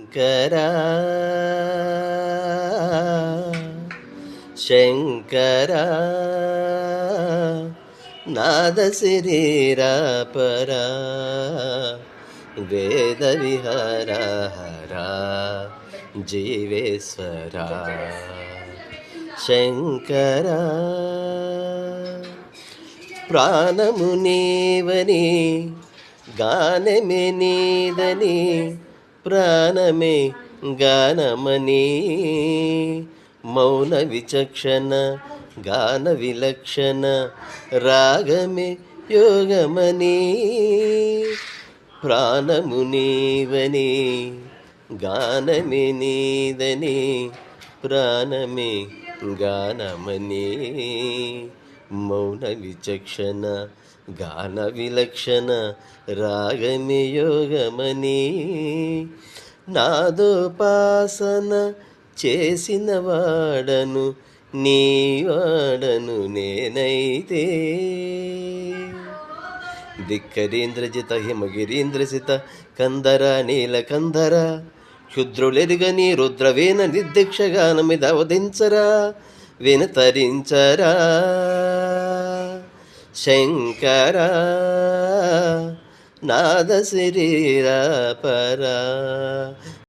శంకరా శంకరా నాద శరీరా పరా వేద విహార హరా జీవేశ్వరా శంకరా ప్రాణము నీవని గానమే నీదని ప్రాణమే గానమని మౌన విచక్షణ గాన విలక్షణ రాగమే యోగమని ప్రాణము నీవని గానమే నీదని ప్రాణమే గానమని మౌన విచక్షణ గాన విలక్షణ రాగమే యోగమని నాదోపాసన చేసిన వాడను నీ వాడను నేనైతే ధిక్కరీంద్రజిత హిమగిరీంద్రసిత కందర నీలకందర క్షుద్రులెరుగని రుద్రవేణ నిర్దిక్షగానమిదవధించరా వినతరించరా శంకరా నాద శరీరా పరా